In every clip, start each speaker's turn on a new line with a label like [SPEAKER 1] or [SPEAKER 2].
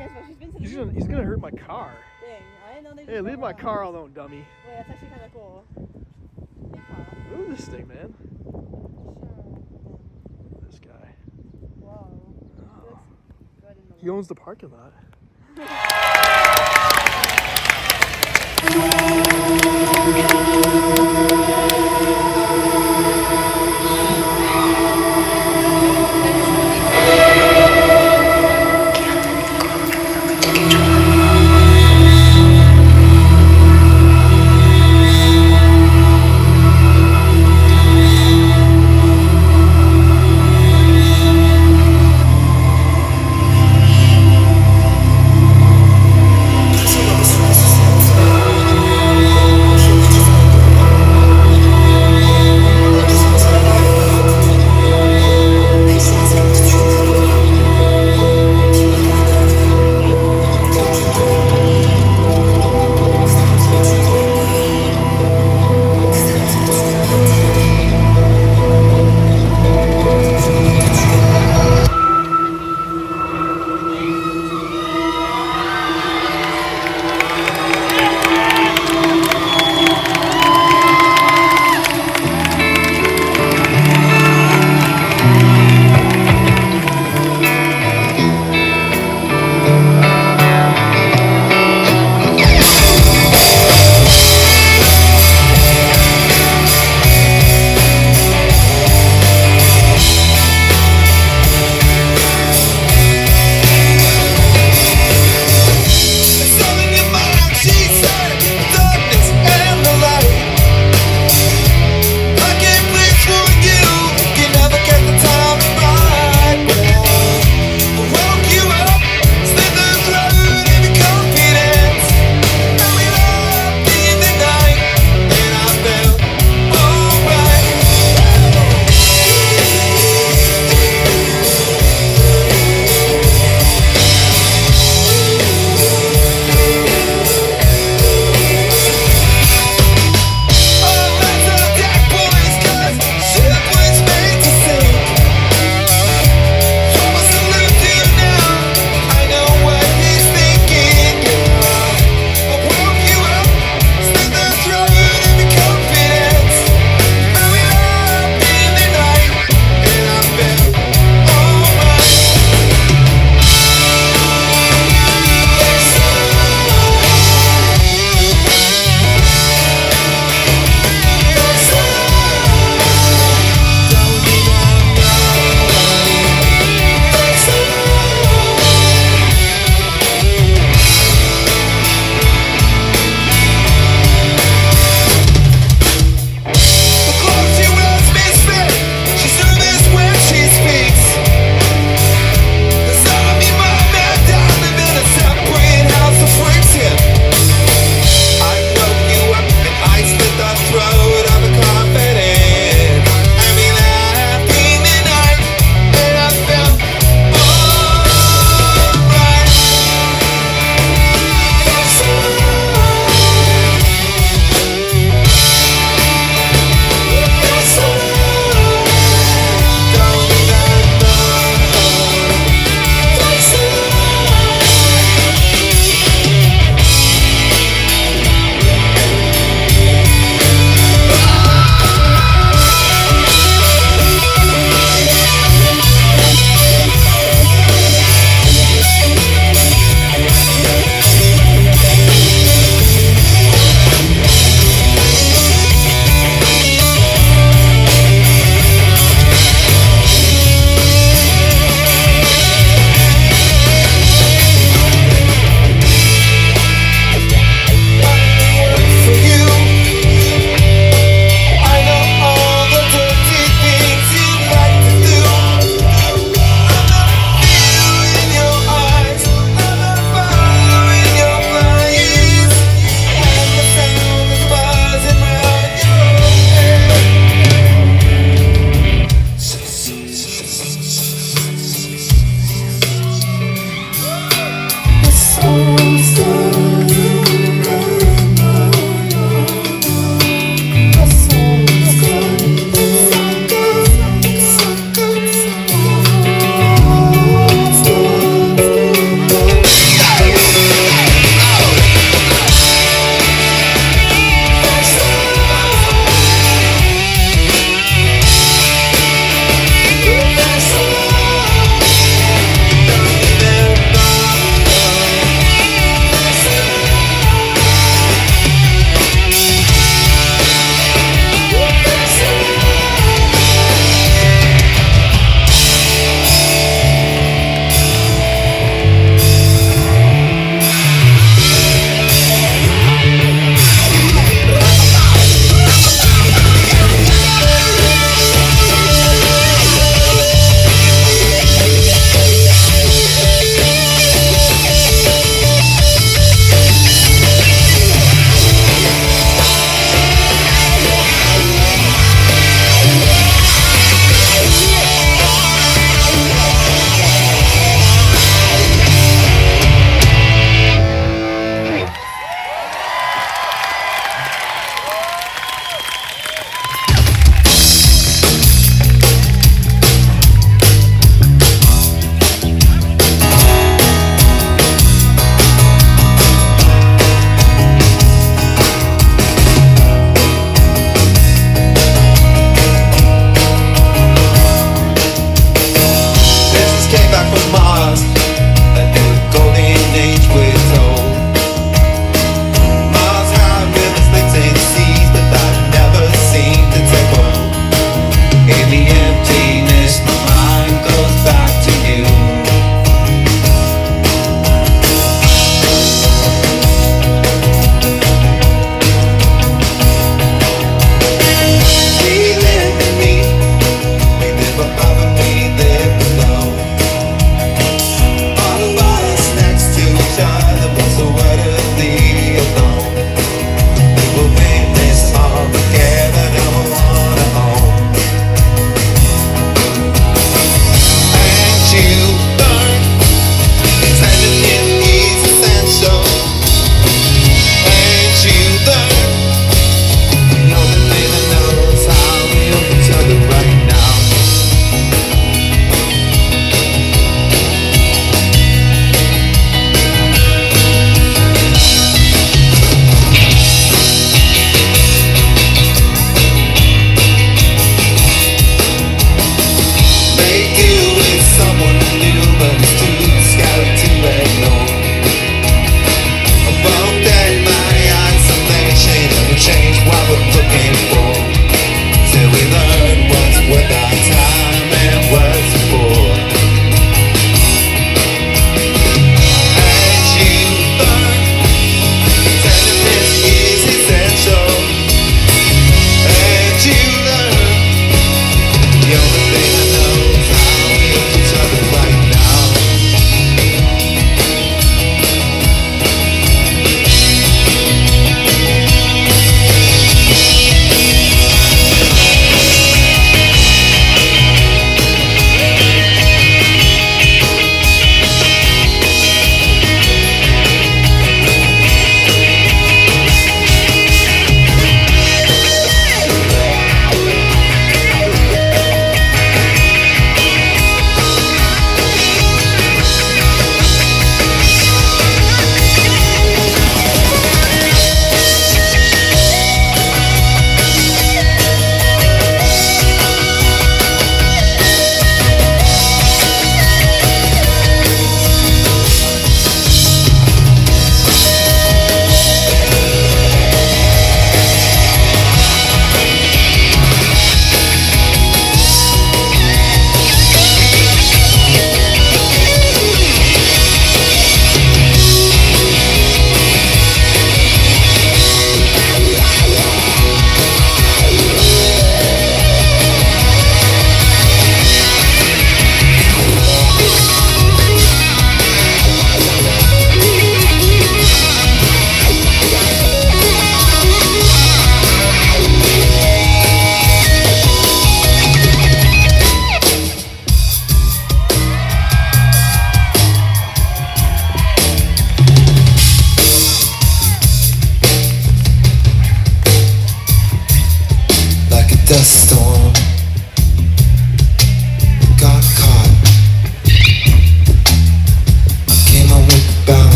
[SPEAKER 1] Yes, but she's been to the
[SPEAKER 2] He's gonna hurt my car.
[SPEAKER 1] Dang, I didn't know they.
[SPEAKER 2] Hey, leave my car alone, dummy.
[SPEAKER 1] Wait, that's actually kind of cool. Hey, Carl.
[SPEAKER 2] Look at this thing, man.
[SPEAKER 1] Sure.
[SPEAKER 2] Look at this guy.
[SPEAKER 1] Whoa.
[SPEAKER 2] Oh.
[SPEAKER 1] Looks good in the
[SPEAKER 2] He owns the parking lot.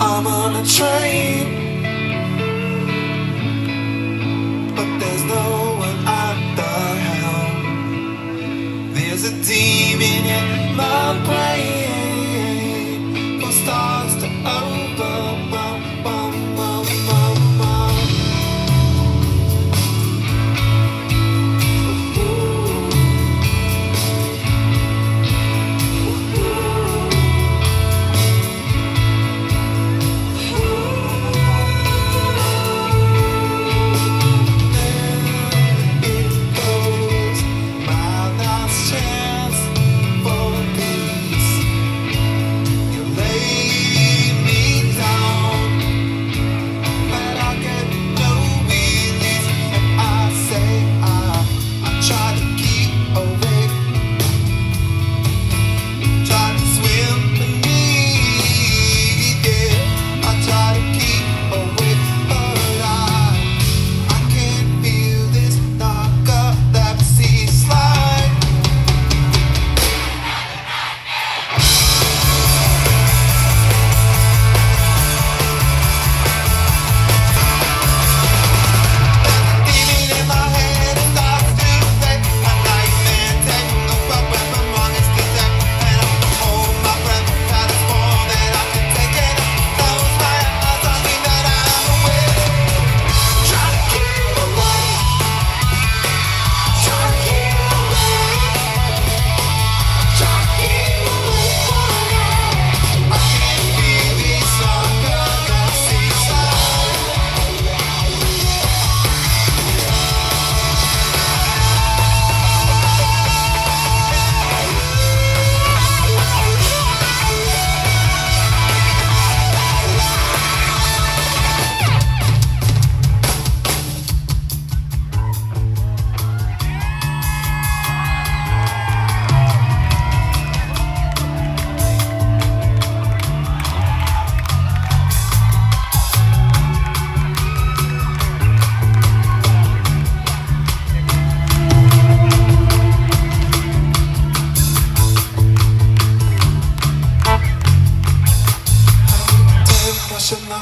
[SPEAKER 3] I'm on a train, but there's no one at the helm. There's a demon in my brain who starts to overwhelm.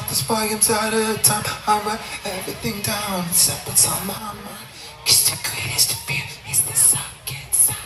[SPEAKER 3] This volume's out of time. I write everything down. Except what's on my mind. 'Cause the greatest fear is the sunken sound.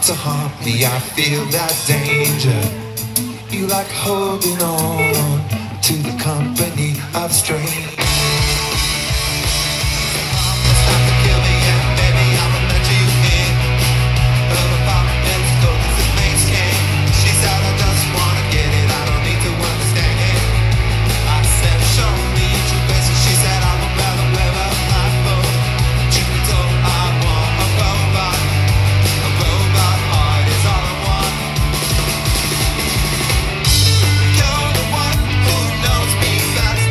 [SPEAKER 3] to haunt me. I feel that danger. You like holding on to the company of strangers. Stop to kill me, and baby, I'ma let you in. Her apartment's cold as a maze can. She said, I just wanna get it, I don't need to understand it. I said, show me your true face, and she said, I would rather wear a high phone. Truth be told, I want a robot. A robot heart is all I want. You're the one who knows me best.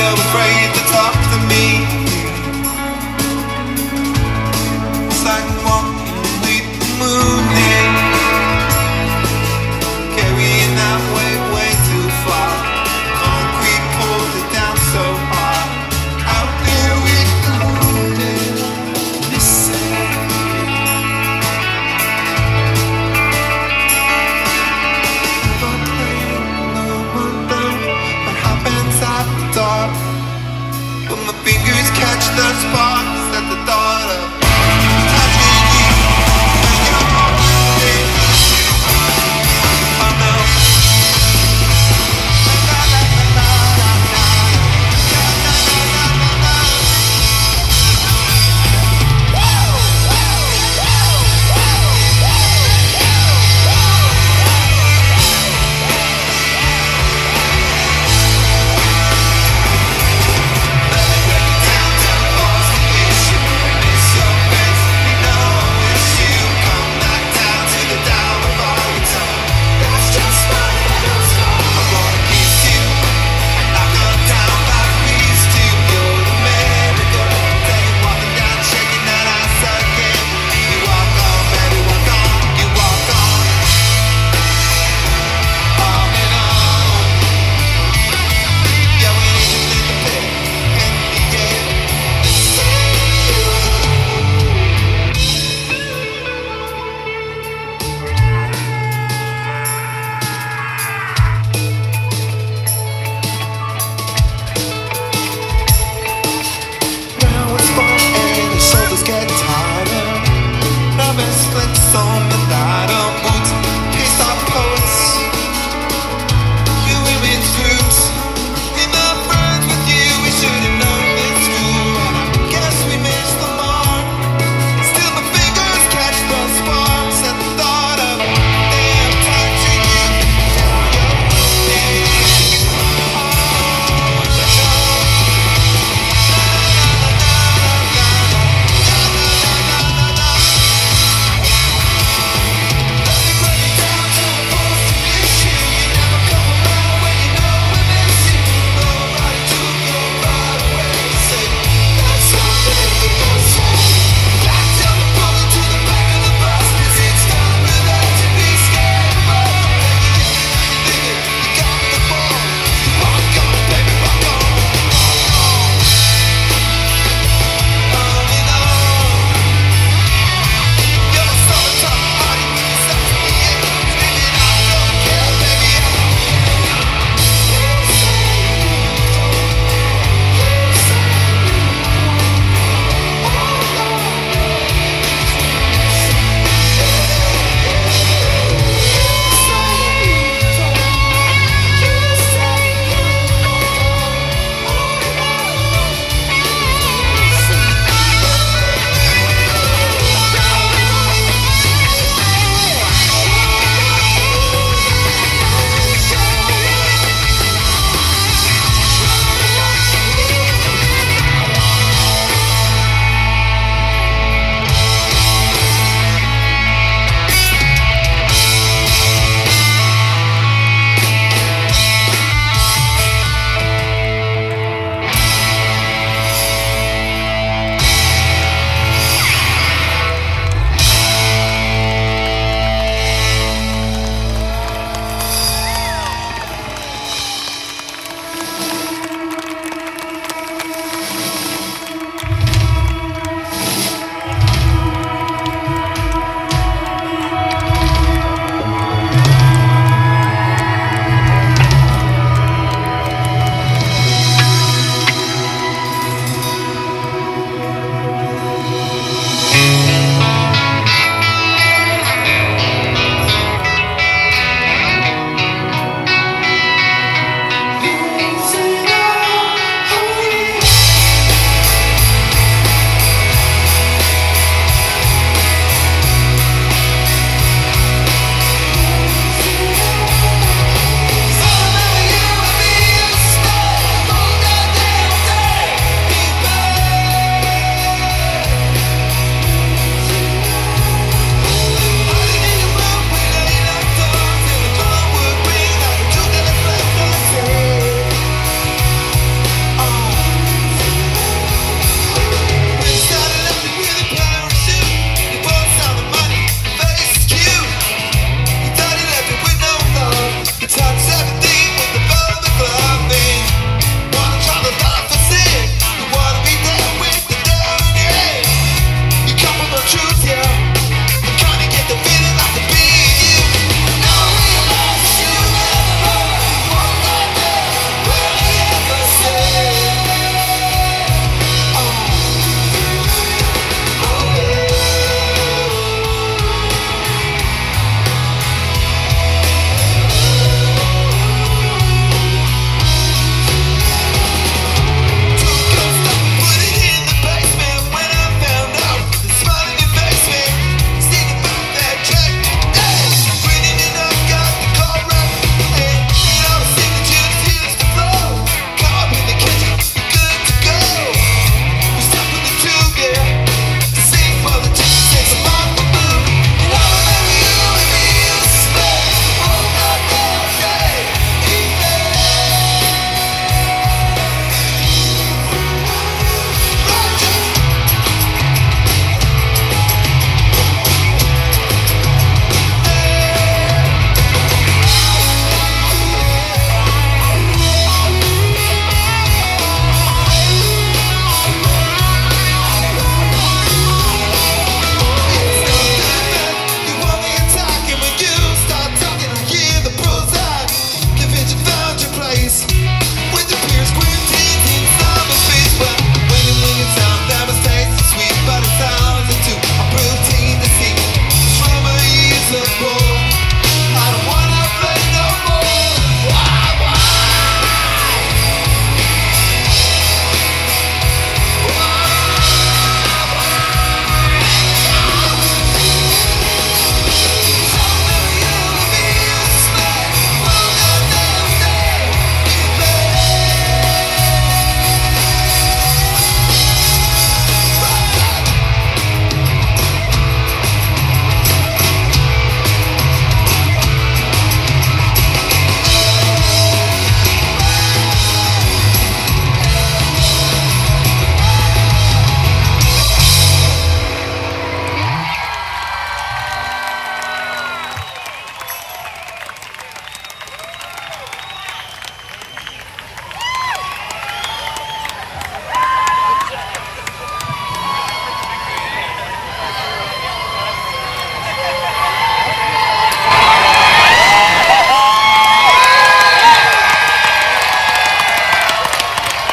[SPEAKER 3] you're afraid to talk to me. It's like walking with the moon, hey. Carrying that weight way too far. Concrete pulls it down so hard. Out there with the wounded, listen. Never playing no one down. What happens at the door? When my fingers catch the sparks at the thought of touching you when you're wounded. Oh no. Down to force to be You touch 17 with the velvet gloving. Wanna try the life for sin. You wanna be there with the devil in your head. You come from the truth, yeah. You kinda get the feeling like the being you. Now realize you never heard one like that. Really ever said.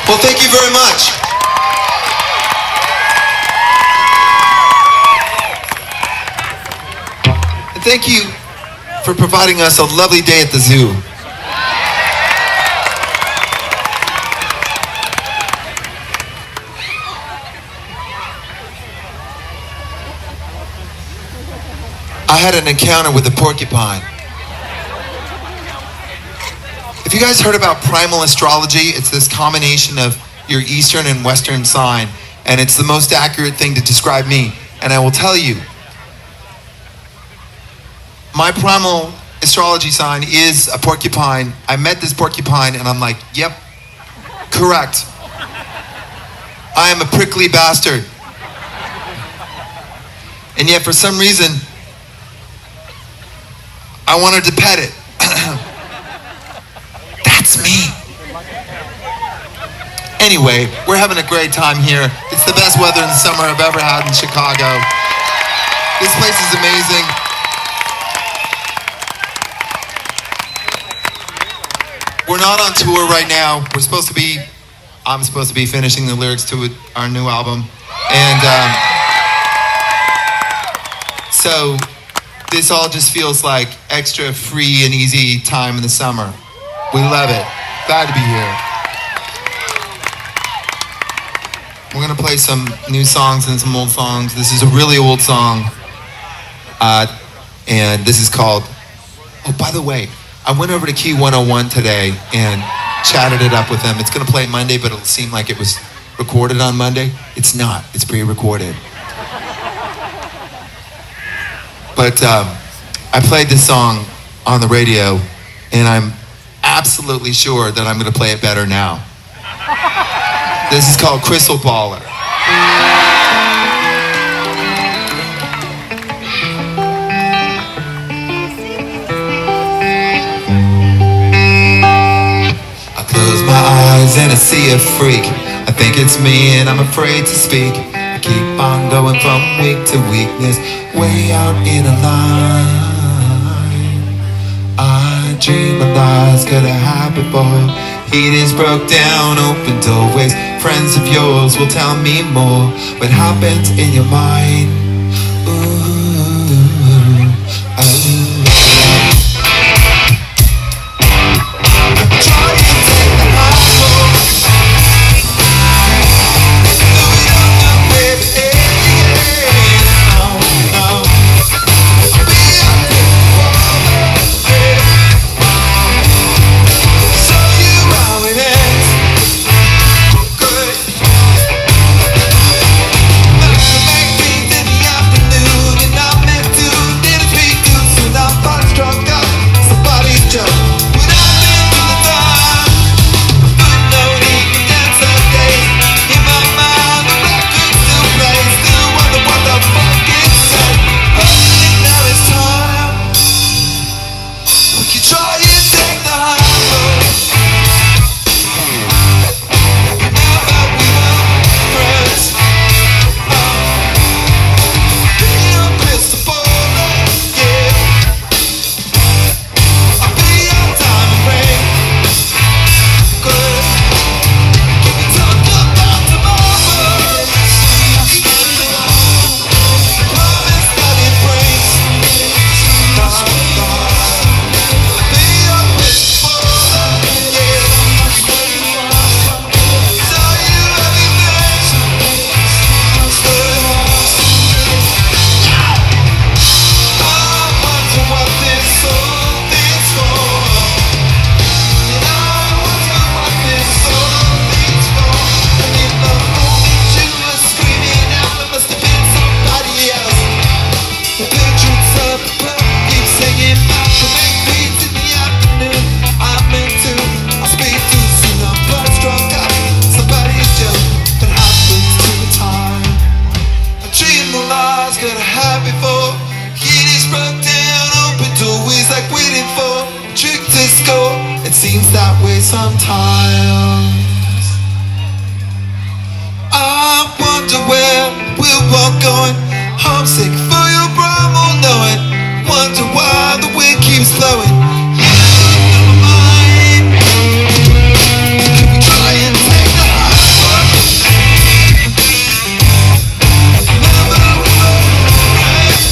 [SPEAKER 3] Well, thank you very much. And thank you for providing us a lovely day at the zoo. I had an encounter with a porcupine. If you guys heard about primal astrology, it's this combination of your Eastern and Western sign, and it's the most accurate thing to describe me. And I will tell you, my primal astrology sign is a porcupine. I met this porcupine and I'm like, yep, correct. I am a prickly bastard. And yet for some reason, I wanted to pet it. That's me. Anyway, we're having a great time here. It's the best weather in the summer I've ever had in Chicago. This place is amazing. We're not on tour right now. I'm supposed to be finishing the lyrics to our new album. And so this all just feels like extra free and easy time in the summer. We love it. Glad to be here. We're gonna play some new songs and some old songs. This is a really old song. And this is called, oh, by the way, I went over to Key 101 today and chatted it up with them. It's gonna play Monday, but it'll seem like it was recorded on Monday. It's not, it's pre-recorded. But I played this song on the radio, and I'm absolutely sure that I'm gonna play it better now. This is called Crystal Baller. oceans in a sea of freak. I think it's me and I'm afraid to speak. I keep on going from weak to weakness, way out in a line. I dream of lies, got a habit for heat is broke down, open doorways. Friends of yours will tell me more. What happens in your mind? Ooh, try to take the high road. No, we don't know where the end is. No, no. I'll be up with the show you how it ends. Good. Back to back beats in the afternoon, and I meant to didn't speak too soon. I thought struck up somebody jumped. When I've been through the time, footnote even dance some days. In my mind, the record still plays. Still wonder what the fuck it said. Hopefully now it's time. We can try and take the high road. Now that we were friends, be your crystal ball, yeah. I'll be your diamond ring. Good. Can we talk about tomorrow? Promise that it brings. Be your crystal ball, yeah. Tell you everything. Good. I wonder what this whole thing's for. And I wonder what this whole thing's for. And in the moment you were screaming out, it must have been somebody else. The pictures of the book keep singing back to make beats in the afternoon. I meant to, I speak too soon. I'm blood struck up. Somebody's joke that happens to the time. I dream the lies, got a habit for. Heat is broke down, open doorways like waiting for a trick to score. It seems that way sometimes. I wonder where we're all going. Homesick for your promo, knowing. Wonder why the wind keeps blowing. You never mind. Can we try and take the high road? Remember we were friends.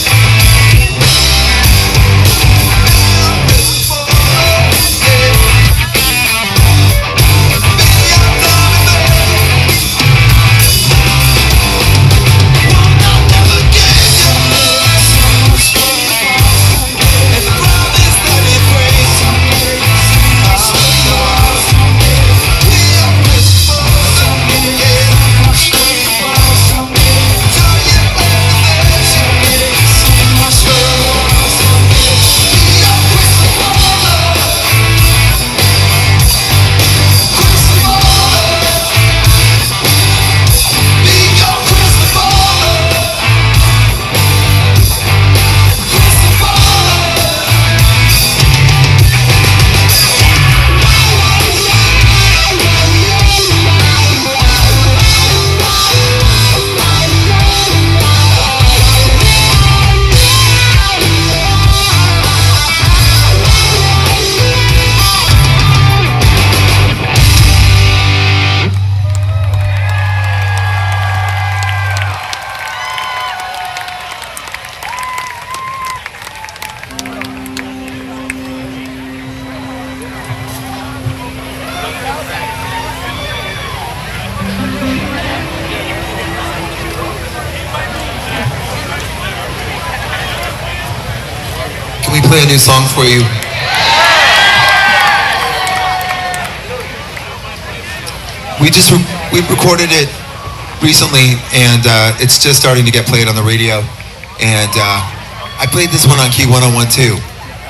[SPEAKER 3] Can we play a new song for you? We recorded it recently, and it's just starting to get played on the radio. And I played this one on key 101 too.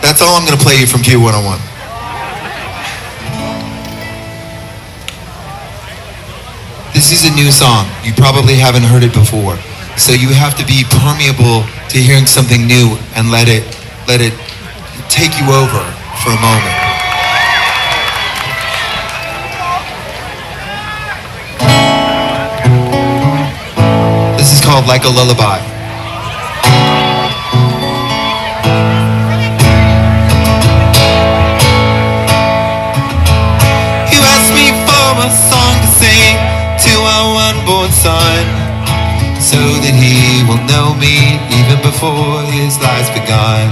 [SPEAKER 3] That's all I'm going to play you from key 101. This is a new song. You probably haven't heard it before. So you have to be permeable to hearing something new and let it take you over for a moment. like a lullaby. You asked me for a song to sing to our unborn son, so that he will know me even before his life's begun.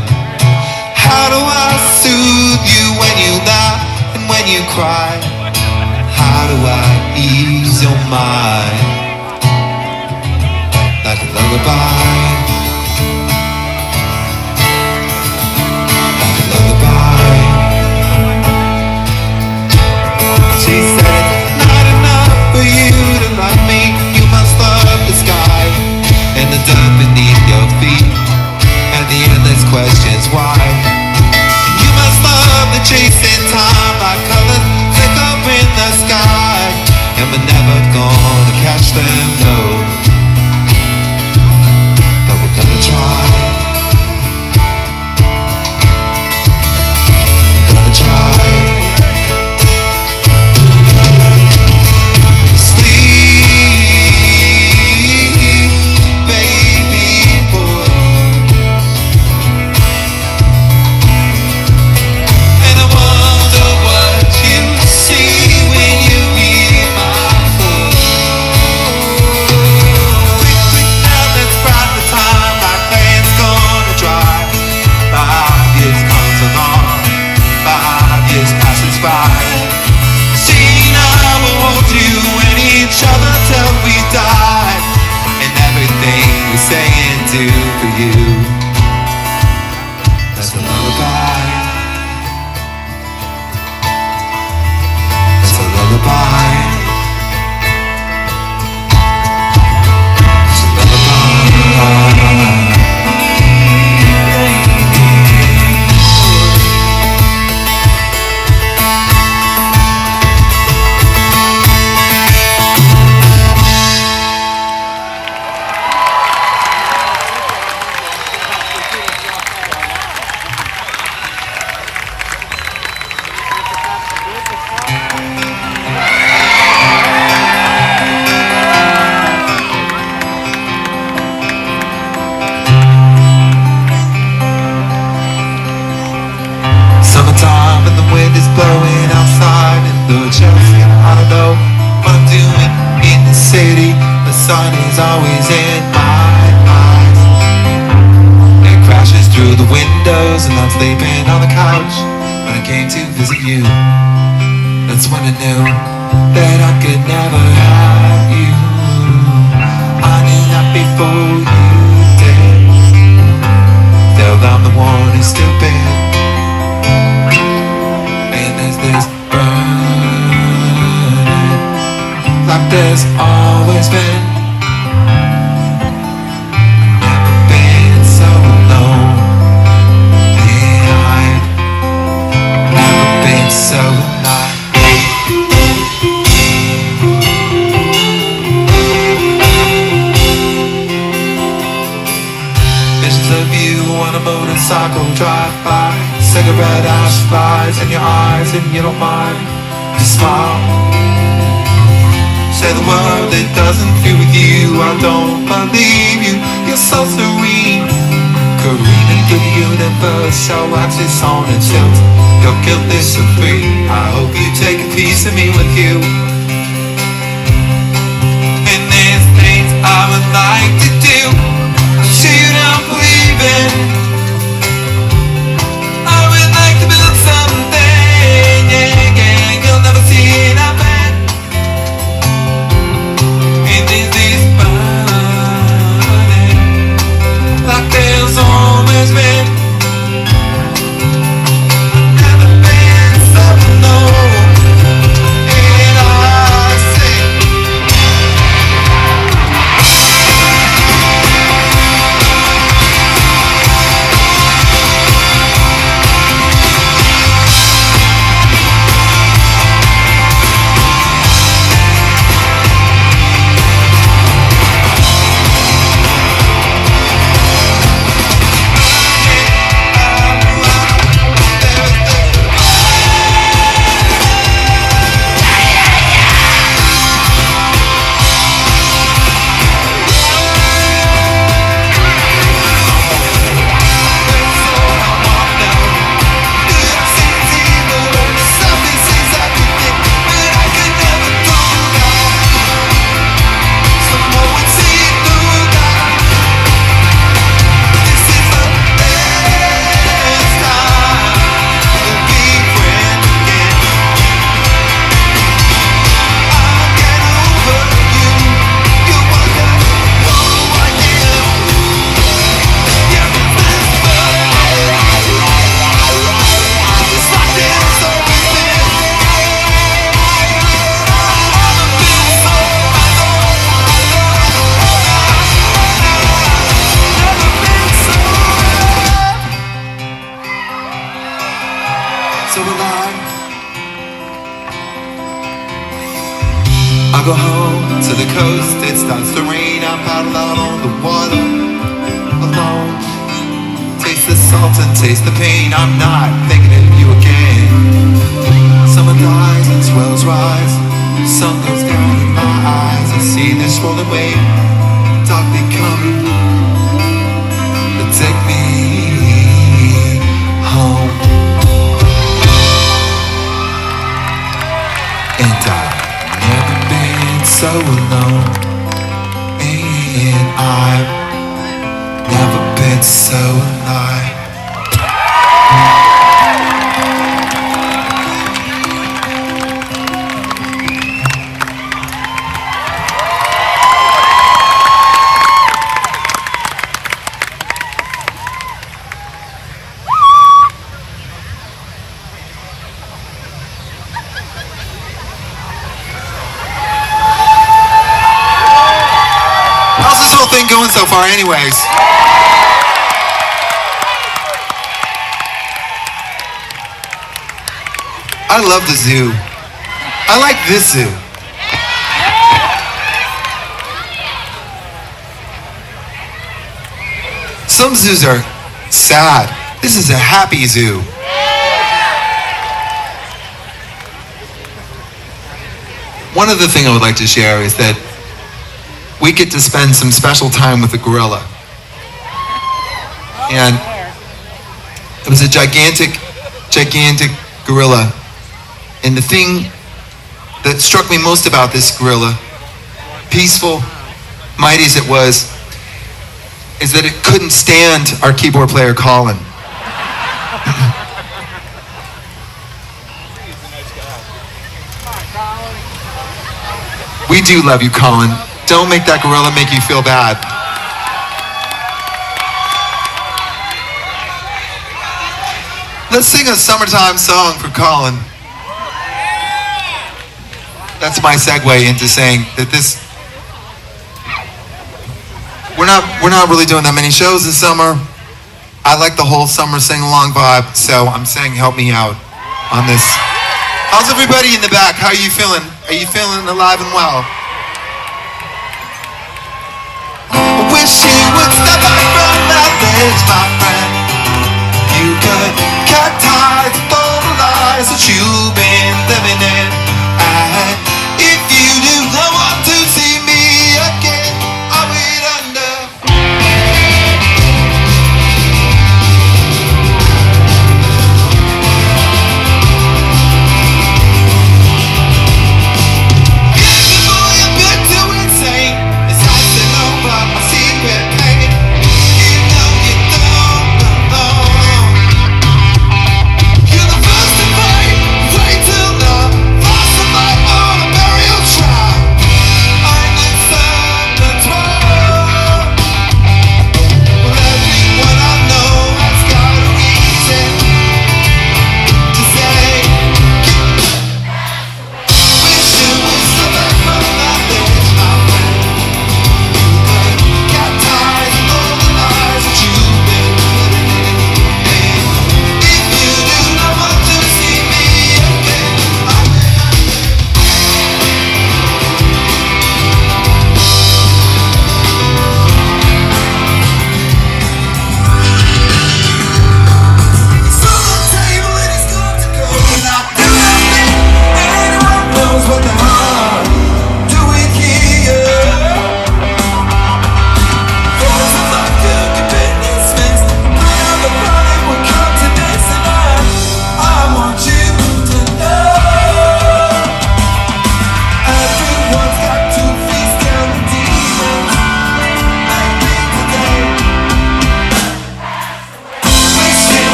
[SPEAKER 3] How do I soothe you when you laugh and when you cry? How do I ease your mind? Like a lullaby. Like a lullaby. She said, not enough for you to love me. You must love the sky and the dirt beneath your feet and the endless questions why. You must love the chasing time like colors flicker in the sky, and we're never gonna catch them, no. But we're gonna try. Gonna try. go home to the coast. It starts to rain. I paddle out on the water alone. Taste the salt and taste the pain. I'm not thinking of you again. Summer dies and swells rise. Sun goes down in my eyes. I see this rolling wave darkly coming to take me home. And I've never been so alone. And I've never been so alive. How's this whole thing going so far anyways? I love the zoo. I like this zoo. Some zoos are sad. This is a happy zoo. One other thing I would like to share is that we get to spend some special time with a gorilla. And it was a gigantic, gigantic gorilla. And the thing that struck me most about this gorilla, peaceful, mighty as it was, is that it couldn't stand our keyboard player, Colin. We do love you, Colin. Don't make that gorilla make you feel bad. Let's sing a summertime song for Colin. That's my segue into saying that this, we're not really doing that many shows this summer. I like the whole summer sing-along vibe, so I'm saying help me out on this. How's everybody in the back? How are you feeling? Are you feeling alive and well? I wish you would step up from that ledge, my friend. You could cut ties with all the lies that you've been living in. And if you do not want to see me again, I'll wait under. Wait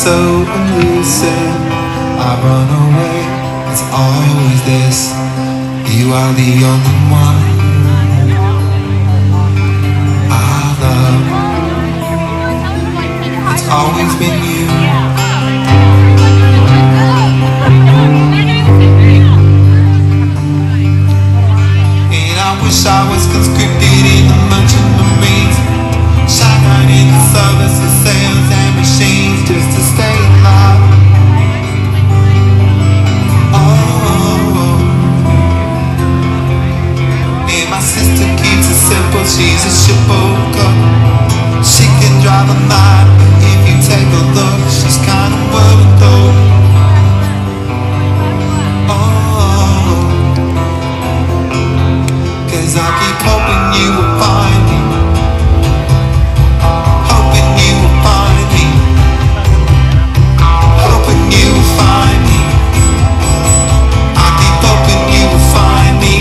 [SPEAKER 3] so elusive. I run away, it's always this. You are the only one I love. It's always been you. And I wish I was conscripted in the merchant marines, shine in the service of sails and machines just to stay alive. Oh, and my sister keeps it simple, she's a shipowner. She can drive a mile, but if you take a look, she's kind of worried though. Oh, 'cause I keep hoping you will find me, hoping you will find me, hoping you will find me. I keep hoping you will find me.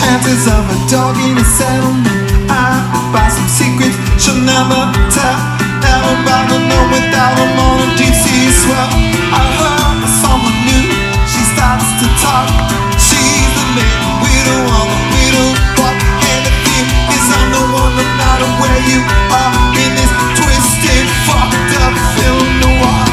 [SPEAKER 3] Chances of a dog in a settlement. I buy some secrets she'll never tell. Never bother know without a on a deep sea swell. I heard someone new, she starts to talk. She's the main widow on the widow walk. And the fear is I'm the one, no matter where you are in this twisted, fucked up film noir.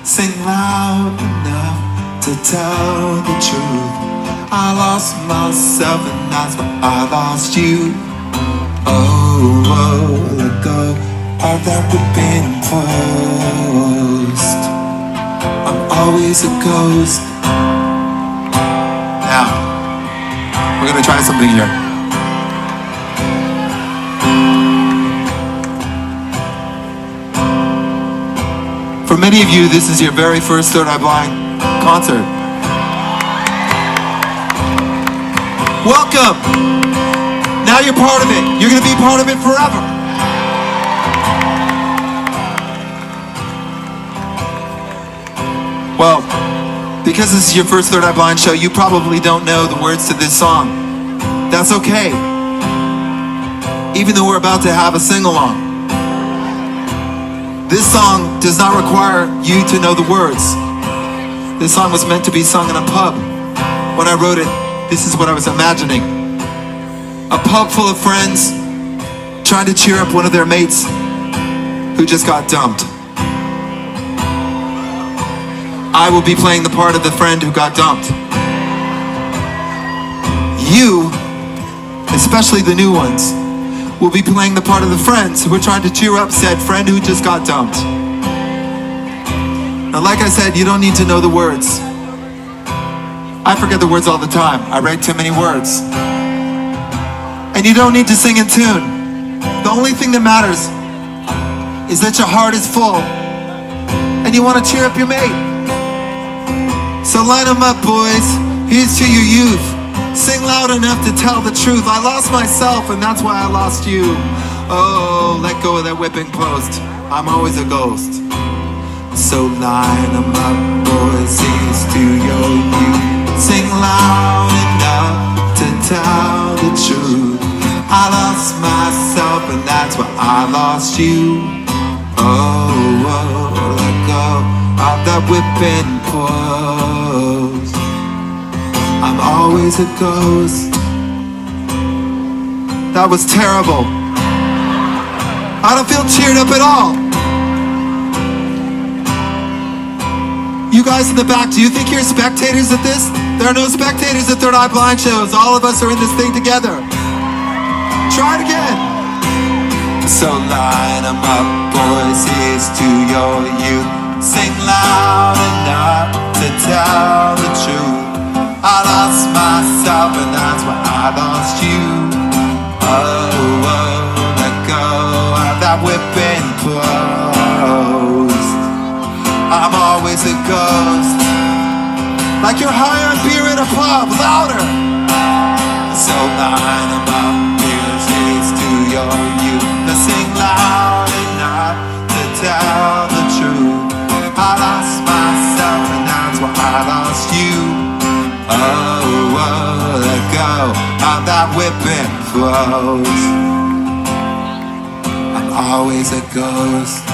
[SPEAKER 3] Sing loud enough to tell the truth. I lost myself and that's why I lost you. Oh, let go of that ripping post. I'm always a ghost. Now, we're gonna try something here. For many of you, this is your very first Third Eye Blind concert. Welcome! Now you're part of it. You're gonna be part of it forever. Well, because this is your first Third Eye Blind show, you probably don't know the words to this song. That's okay. Even though we're about to have a sing-along. This song does not require you to know the words. This song was meant to be sung in a pub. When I wrote it, This is what I was imagining. A pub full of friends trying to cheer up one of their mates who just got dumped. I will be playing the part of the friend who got dumped. You, especially the new ones, will be playing the part of the friends who are trying to cheer up said friend who just got dumped. Now, like I said, you don't need to know the words. I forget the words all the time. I write too many words. And you don't need to sing in tune. The only thing that matters is that your heart is full and you want to cheer up your mate. So line them up, boys. Here's to your youth. Sing loud enough to tell the truth. I lost myself and that's why I lost you. Oh, let go of that whipping post. I'm always a ghost. So line them up, boys. Here's to your youth. Sing loud enough to tell the truth. I lost myself and that's why I lost you. Oh, let go of that whipping post. I'm always a ghost. That was terrible. I don't feel cheered up at all. You guys in the back, do you think you're spectators at this? There are no spectators at Third Eye Blind shows. All of us are in this thing together. Try it again. So line them up, boys, here's to your youth. Sing loud enough to tell the truth. I lost myself and that's why I lost you. Oh, let go of that whipping post. I'm always a ghost. Like you're high on beer in a pub, louder. So line them up, here's to your youth. Now sing loud enough to tell the truth. I lost myself and that's why I lost you. Oh, let go of that whipping post. I'm always a ghost.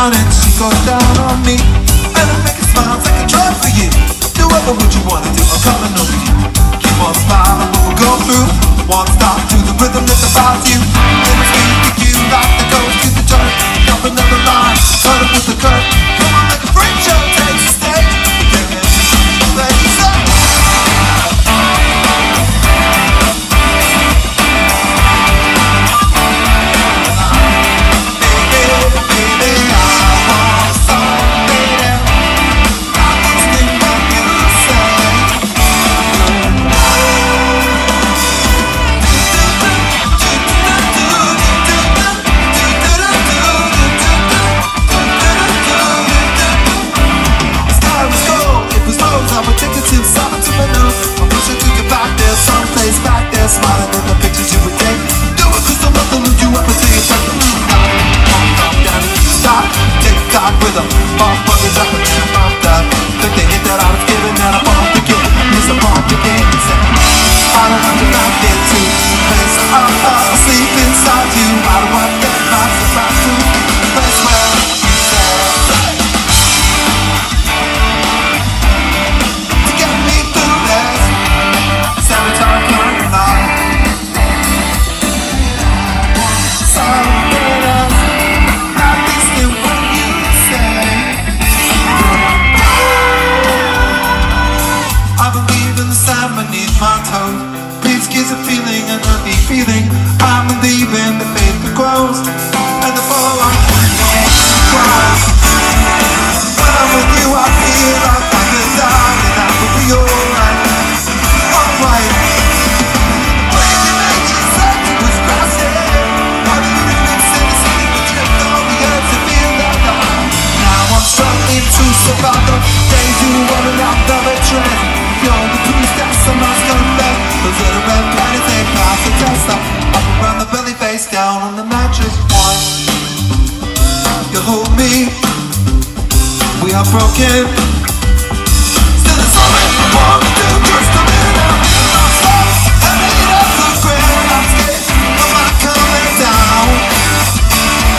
[SPEAKER 3] And she goes down on me, and I make her smile like a drug for you. Do whatever would you wanna do, I'm coming over you. Keep on smiling, what we'll go through. Won't stop to the rhythm that's about you. Let me speak to you like the ghost to the dirt. Jump another line, turn up with the curve. Come on like a freak show, take the stage. Play the song. Say broken. Still there's so much more to do. Just a minute, I'm stuck. I made up the ground. I'm scared of my coming down.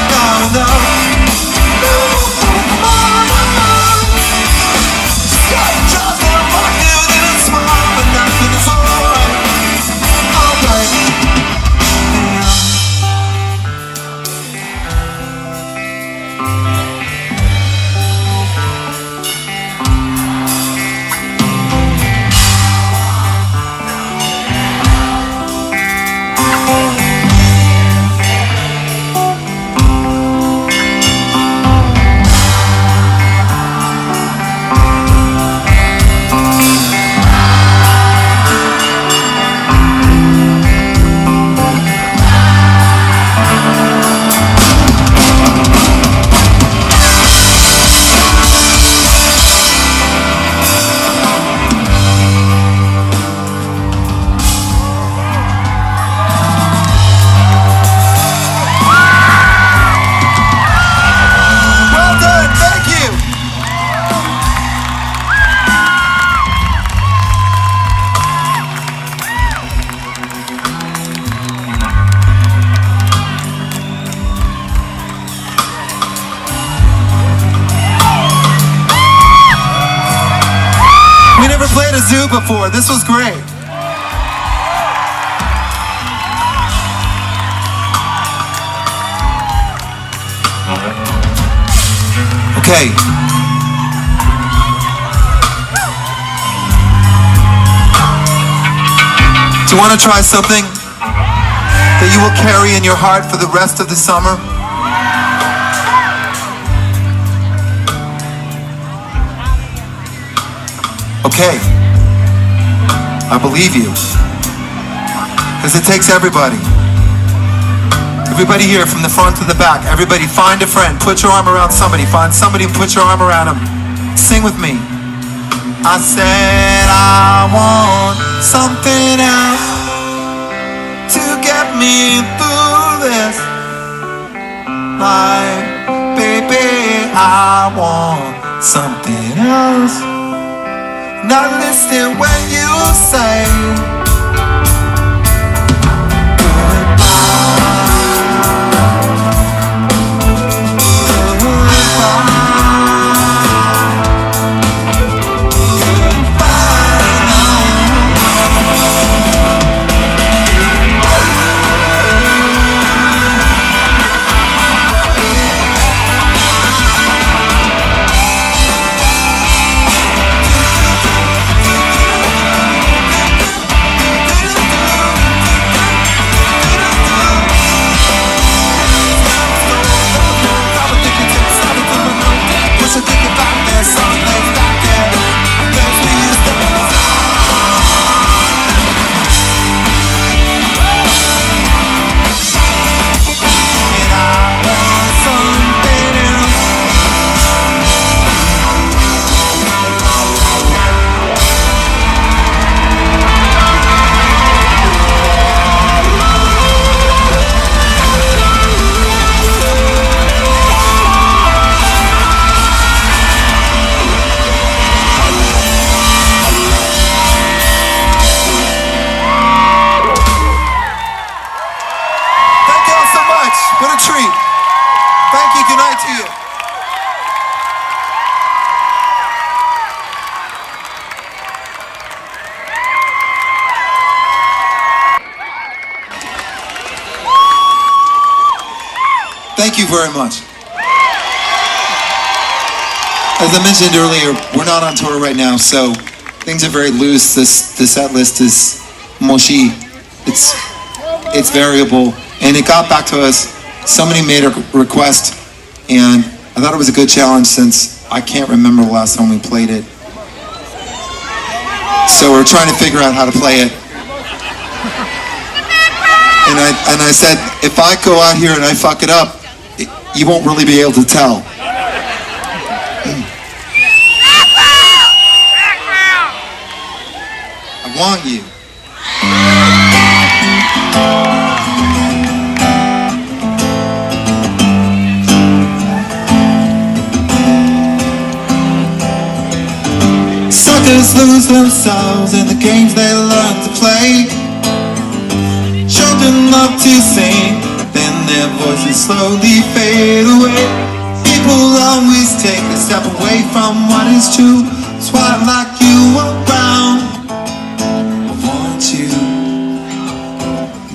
[SPEAKER 3] No, no, no, come on. Got a job that I'm fucking in a smile, but nothing is alright. Alright. Well done, thank you. We never played a zoo before. This was great. Okay. Do you want to try something that you will carry in your heart for the rest of the summer? Okay. I believe you. Because it takes everybody. Everybody here from the front to the back. Everybody find a friend. Put your arm around somebody. Find somebody and put your arm around them. Sing with me. I said I want something else to get me through this life. Baby, I want something else. Not listening when you say what a treat. Thank you. Good night to you. Thank you very much. As I mentioned earlier, we're not on tour right now, so things are very loose. The set list is moshi. It's variable, and it got back to us. Somebody made a request, and I thought it was a good challenge since I can't remember the last time we played it. So we're trying to figure out how to play it. And I said, if I go out here and I fuck it up, you won't really be able to tell. I want you. Characters lose themselves in the games they learn to play. Children love to sing, then their voices slowly fade away. People always take a step away from what is true. That's why I like you around. I want you.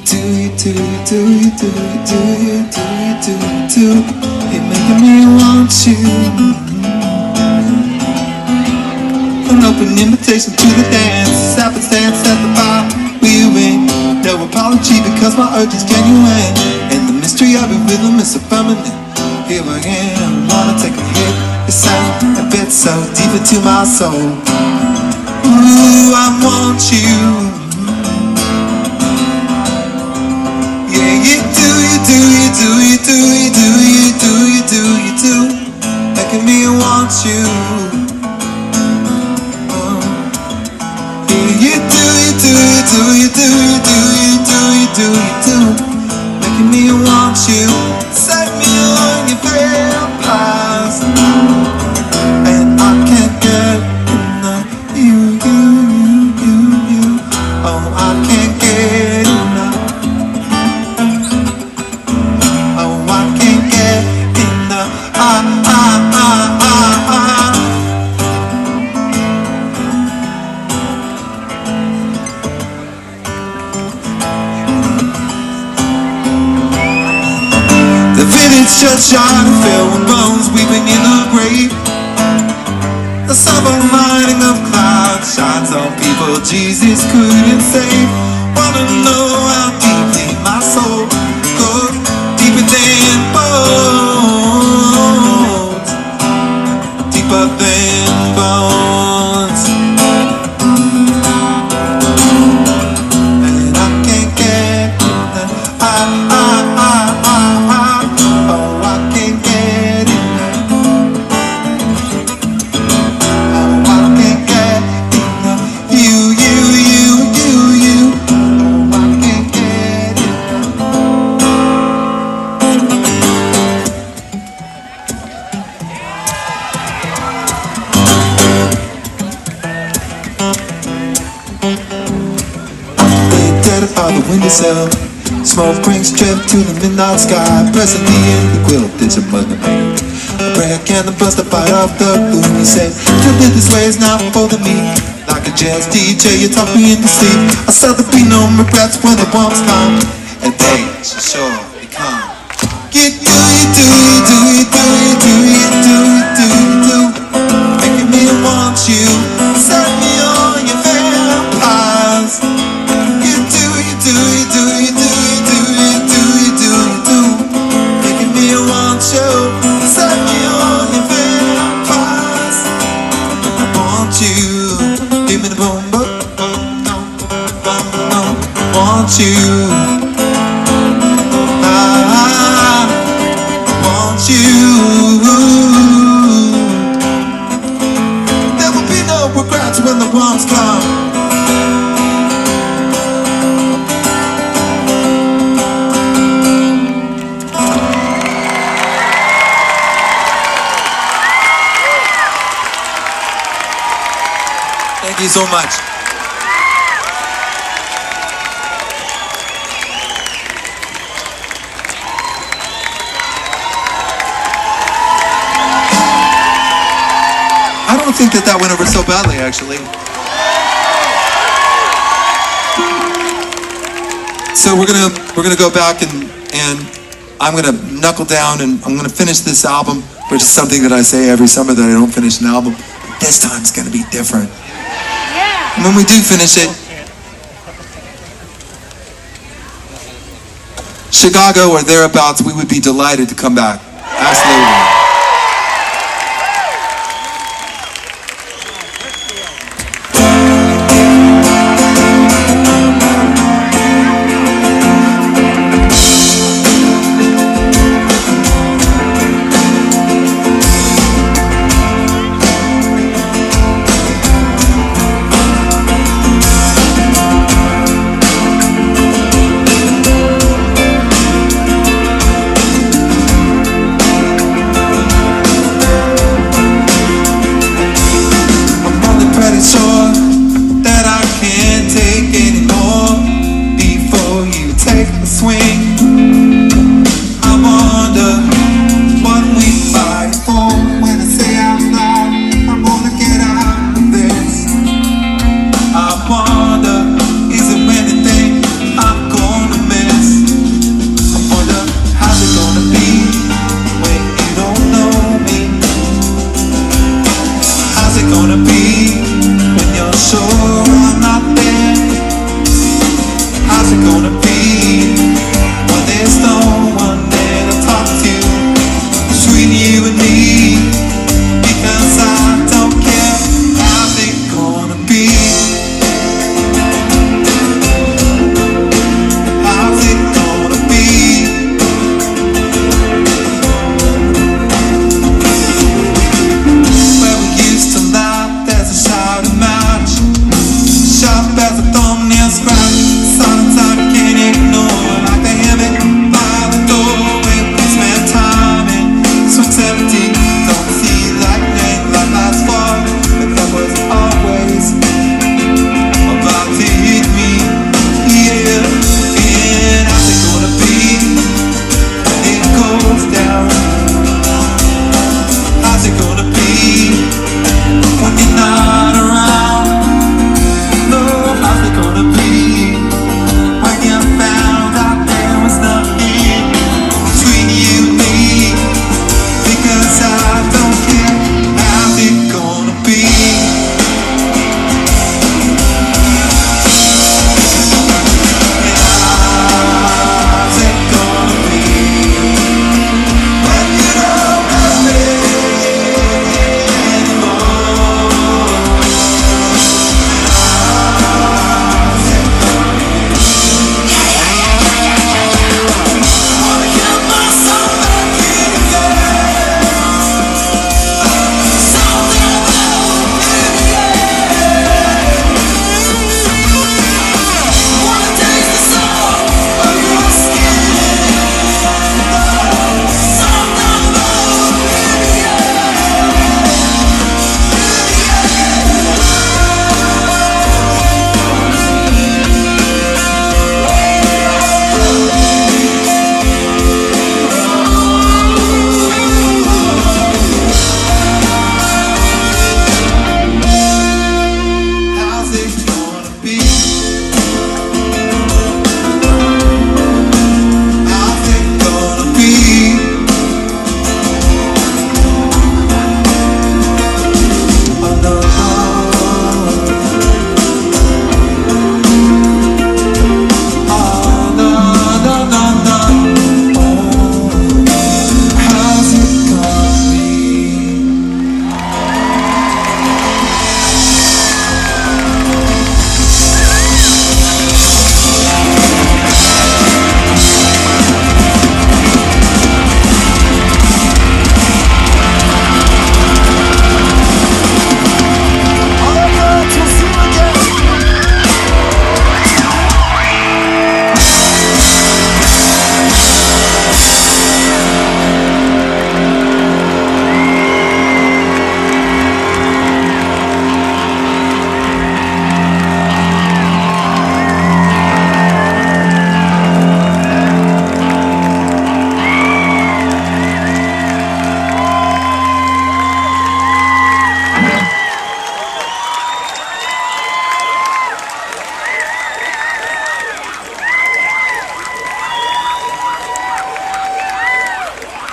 [SPEAKER 3] Do you, do you, do you, do you, do you, do you, do you, do you? You're making me want you. An open invitation to the dance. Happenstance at the bar. We win. No apology because my urge is genuine. And the mystery of your rhythm is so permanent. Here I am, wanna take a hit. It sounds a bit so deep into my soul. Ooh, I want you. Yeah, you do, you do, you do, you do, you do, you do, you do, you do, making me want you. Yeah, you do, you do, you do, you do, you do, you do, you do, you do, making me want you. Set me on your vampires, and I can't get enough. You, you, you, you, you. Oh, I can't get enough. Oh, I can't get enough. The village churchyard filled with bones weeping in the grave. The silver lining of clouds shines on people Jesus couldn't save. Wanna know how deeply my soul goes, deeper than bones, deeper than bones. And I can't get enough. Oh, I can't get enough. Oh, I can't get enough. You, you, you, you, you. Oh, I can't get enough. Lay dead by the windowsill. Smoke rings drip to the midnight sky. Presently in the quilt, it's a mother man. A prayer can bust a bite off the gloom. He said, "Feel it this way is not for the me." Like a jazz DJ, you talk me into sleep. I saw the be no regrets when the bombs come, and they should surely come. You do, you do, you do, you do, you do, you do, you do, you do, making me want you. Set me on your vampires. You do, you do, you do, you do, you do, you do, you do, you do, making me want you. Set me on your vampires. I want you. Give me the boom, boom, boom, boom, boom, boom. Want you. I want you. There will be no regrets when the bombs come. Thank you so much. I don't think that went over so badly, actually. So we're gonna go back and I'm gonna knuckle down and I'm gonna finish this album, which is something that I say every summer that I don't finish an album. But this time it's gonna be different. And when we do finish it, Chicago or thereabouts, we would be delighted to come back. Absolutely.